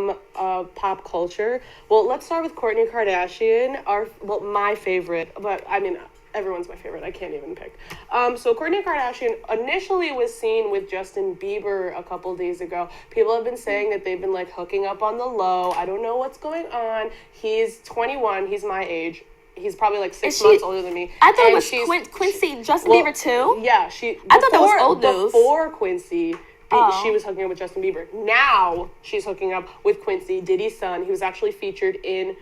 from pop culture. Well, let's start with Kourtney Kardashian, my favorite, but I mean, everyone's my favorite. I can't even pick. So Kourtney Kardashian initially was seen with Justin Bieber a couple days ago. People have been saying that they've been like hooking up on the low. I don't know what's going on. He's 21. He's my age. He's probably like 6 months older than me. I thought it was Quincy, Justin Bieber too. Yeah, I thought that was old news. Before Quincy, she was hooking up with Justin Bieber. Now she's hooking up with Quincy, Diddy's son. He was actually featured in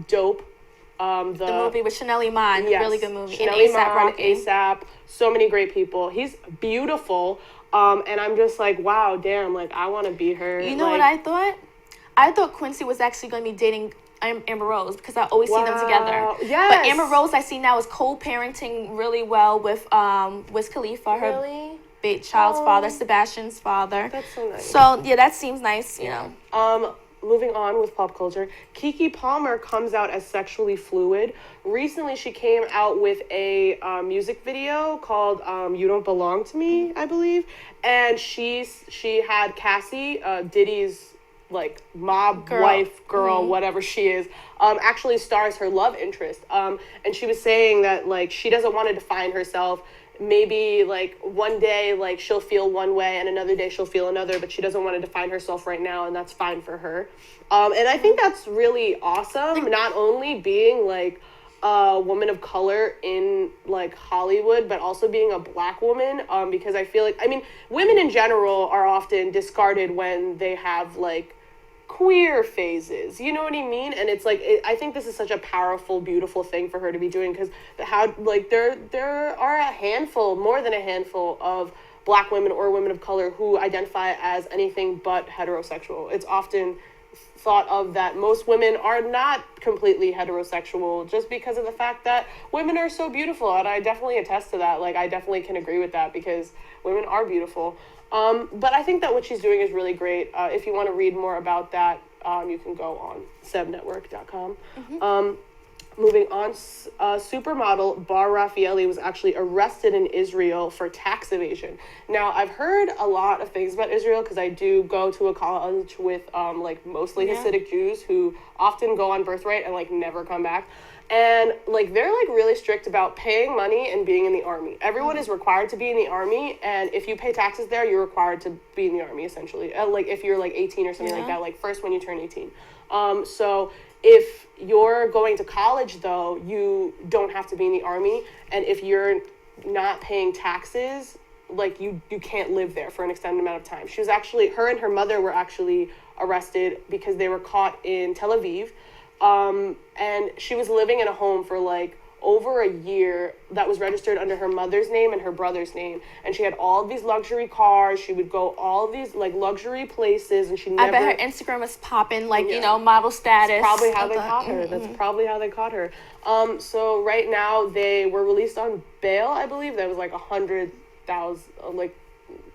Dope. The movie with Chanel Iman, yes, really good movie. Chanel and Iman, Rocky. ASAP, so many great people. He's beautiful, and I'm just like, wow, damn, like I want to be her. You know what I thought? I thought Quincy was actually going to be dating Amber Rose because I always see them together. Yes. But Amber Rose I see now is co-parenting really well with Wiz Khalifa, her child's father, Sebastian's father. That's so nice. So yeah, that seems nice, you know. Moving on with pop culture, Keke Palmer comes out as sexually fluid. Recently, she came out with a music video called "You Don't Belong to Me," I believe, and she had Cassie, Diddy's like mob wife, girl, whatever she is, actually stars her love interest. And she was saying that like she doesn't want to define herself. Maybe like one day like she'll feel one way and another day she'll feel another, but she doesn't want to define herself right now, and that's fine for her. And I think that's really awesome, not only being like a woman of color in like Hollywood, but also being a black woman, because I feel like, I mean, women in general are often discarded when they have like queer phases, you know what I mean? And it's like I think this is such a powerful, beautiful thing for her to be doing, because there are a handful, more than a handful, of black women or women of color who identify as anything but heterosexual. It's often thought of that most women are not completely heterosexual just because of the fact that women are so beautiful, and I definitely attest to that. Like I definitely can agree with that because women are beautiful. But I think that what she's doing is really great. If you want to read more about that, you can go on sebnetwork.com. Moving on, supermodel Bar Raffaelli was actually arrested in Israel for tax evasion. Now, I've heard a lot of things about Israel because I do go to a college with like mostly Hasidic Jews who often go on birthright and like never come back. And like they're like really strict about paying money and being in the army. Everyone is required to be in the army, and if you pay taxes there, you're required to be in the army essentially. Like if you're like 18 or something like that, like first when you turn 18. So if you're going to college though, you don't have to be in the army, and if you're not paying taxes, like you can't live there for an extended amount of time. Her and her mother were actually arrested because they were caught in Tel Aviv. And she was living in a home for like over a year that was registered under her mother's name and her brother's name, and she had all of these luxury cars. She would go all of these like luxury places, and she never. I bet her Instagram was popping, like you know, model status. That's probably how they caught her. That's probably how they caught her. So right now they were released on bail. I believe that was like 100,000, like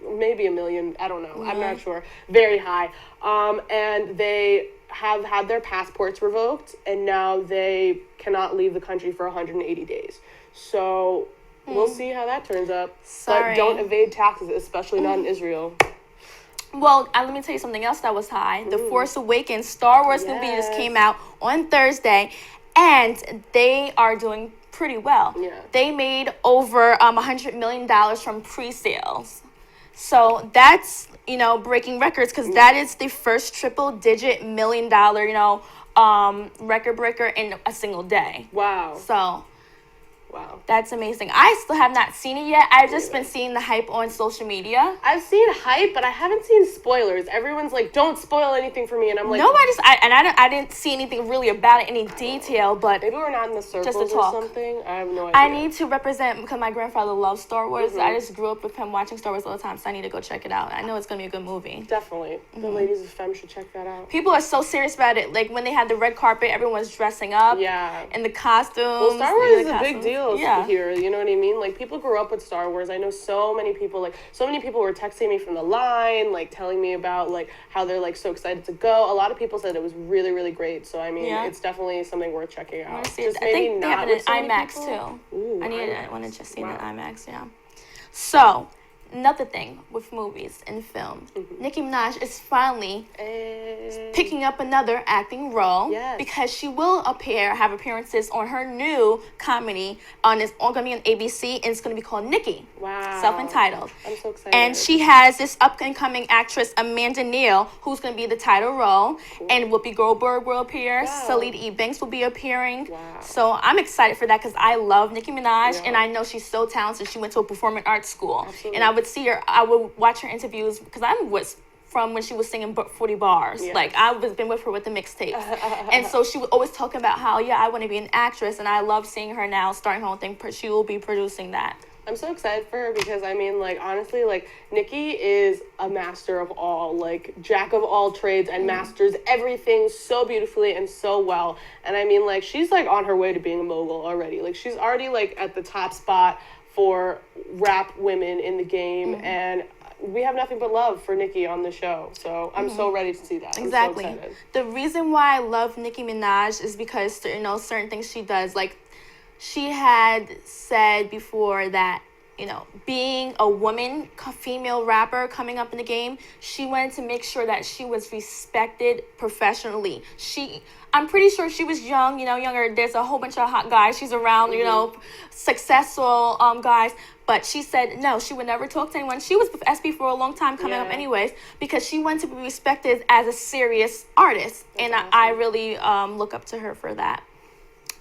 maybe $1 million. I don't know. I'm not sure. Very high. And they have had their passports revoked, and now they cannot leave the country for 180 days. So we'll see how that turns up. Sorry. But don't evade taxes, especially not in Israel. Well, let me tell you something else that was high. The Force Awakens Star Wars movie just came out on Thursday, and they are doing pretty well. Yeah. They made over $100 million from pre-sales. So that's, you know, breaking records, because that is the first triple-digit $1 million, you know, record breaker in a single day. Wow. So Wow. That's amazing. I still have not seen it yet. I've just been seeing the hype on social media. I've seen hype, but I haven't seen spoilers. Everyone's like, don't spoil anything for me. And I'm like... I didn't see anything really about it, any detail, but... Maybe we're not in the circles or something. I have no idea. I need to represent, because my grandfather loves Star Wars. I just grew up with him watching Star Wars all the time, so I need to go check it out. I know it's going to be a good movie. Definitely. The ladies of Femme should check that out. People are so serious about it. Like, when they had the red carpet, everyone's dressing up. Yeah. And the costumes. Well, Star Wars is a big deal here. You know what I mean? Like, people grew up with Star Wars. I know so many people were texting me from the line, like, telling me about, like, how they're, like, so excited to go. A lot of people said it was really, really great. So, I mean, it's definitely something worth checking out. I want to see it. I think they have it in IMAX, too. Ooh, I want to just see it in IMAX, yeah. So, another thing with movies and film. Nicki Minaj is finally picking up another acting role because she will have appearances on her new comedy it's going to be on ABC, and it's going to be called Nicki. Wow. Self-entitled. I'm so excited. And she has this up-and-coming actress, Amanda Neal, who's going to be the title role, and Whoopi Goldberg will appear. Salida E. Banks will be appearing. So I'm excited for that because I love Nicki Minaj, and I know she's so talented. She went to a performing arts school. And I would watch her interviews because I was from when she was singing 40 bars. Like, I've been with her with the mixtapes. And so she would always talk about how, I want to be an actress, and I love seeing her now starting her own thing. She will be producing that. I'm so excited for her because, I mean, like, honestly, like, Nicki is a master of all, like, jack of all trades and masters everything so beautifully and so well. And, I mean, like, she's, like, on her way to being a mogul already. Like, she's already, like, at the top spot for rap women in the game, and we have nothing but love for Nicki on the show. So I'm so ready to see that. Exactly. I'm so excited. The reason why I love Nicki Minaj is because, certain things she does, like, she had said before that, being a woman, female rapper coming up in the game, she wanted to make sure that she was respected professionally. I'm pretty sure she was young, younger. There's a whole bunch of hot guys she's around, successful guys. But she said, no, she would never talk to anyone. She was with SB for a long time coming up anyways because she wanted to be respected as a serious artist. That's awesome. I really look up to her for that.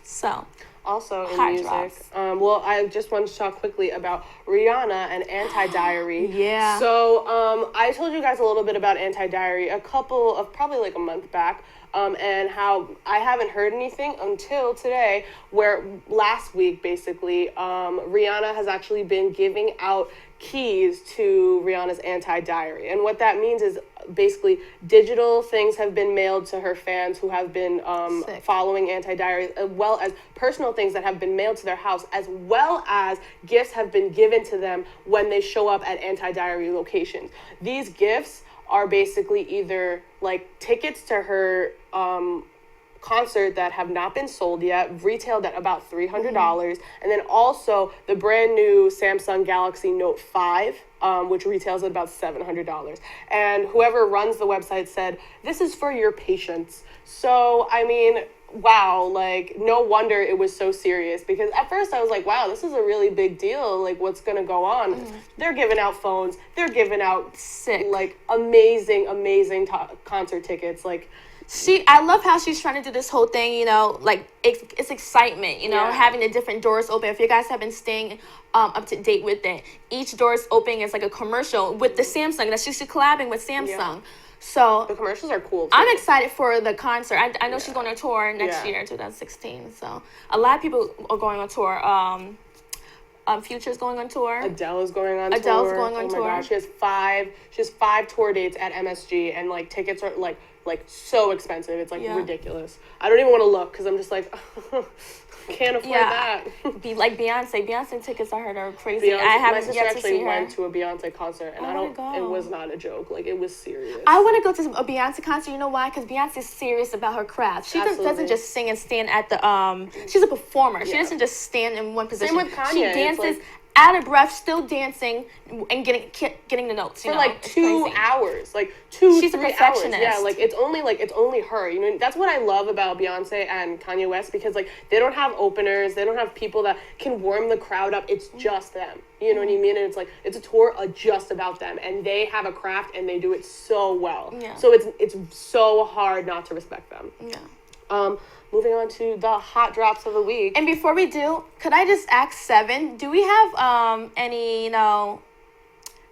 So... Also in music, I just wanted to talk quickly about Rihanna and Anti-Diary. So I told you guys a little bit about Anti-Diary probably like a month back, and how I haven't heard anything until today, where last week, basically, Rihanna has actually been giving out keys to Rihanna's Anti-Diary. And what that means is basically digital things have been mailed to her fans who have been following Anti-Diary, as well as personal things that have been mailed to their house, as well as gifts have been given to them when they show up at Anti-Diary locations. These gifts are basically either like tickets to her concert that have not been sold yet, retailed at about $300, and then also the brand new Samsung Galaxy Note 5, which retails at about $700. And whoever runs the website said, this is for your patience. So, I mean, wow, like, no wonder it was so serious, because at first I was like, wow, this is a really big deal, like, what's gonna go on? They're giving out phones, they're giving out like amazing concert tickets, like, I love how she's trying to do this whole thing, like, it's excitement, having the different doors open. If you guys have been staying up to date with it, each door is opening as like a commercial with the Samsung, that she's collabing with Samsung. So the commercials are cool too. I'm excited for the concert. I know she's going on tour next year, 2016. So a lot of people are going on tour. Future's going on tour. Adele's going on tour. Adele's going on tour. Oh my gosh, she has five tour dates at MSG, and like tickets are like so expensive. It's like ridiculous. I don't even want to look because I'm just like can't afford that. Be like Beyonce. Beyonce tickets I heard are crazy. My sister actually went to a Beyonce concert, and it was not a joke. Like, it was serious. I want to go to a Beyonce concert. You know why? Because Beyonce's serious about her craft. She doesn't just sing and stand at the she's a performer. She doesn't just stand in one position. Same with Kanye. She dances out of breath, still dancing and getting the notes for like 2 hours, like 2-3 She's a perfectionist. hours. Yeah, like it's only her. That's what I love about Beyonce and Kanye West, because like they don't have openers, they don't have people that can warm the crowd up. It's just them. You know what I mean? And it's like it's a tour just about them, and they have a craft and they do it so well. Yeah. So it's so hard not to respect them. Yeah. Moving on to the hot drops of the week. And before we do, could I just ask Seven, do we have any,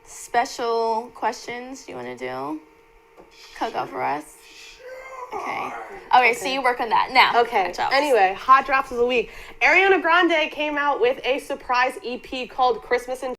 special questions you want to do? Cook up for us? Okay, so you work on that. Now. Okay. Anyway, hot drops of the week. Ariana Grande came out with a surprise EP called Christmas in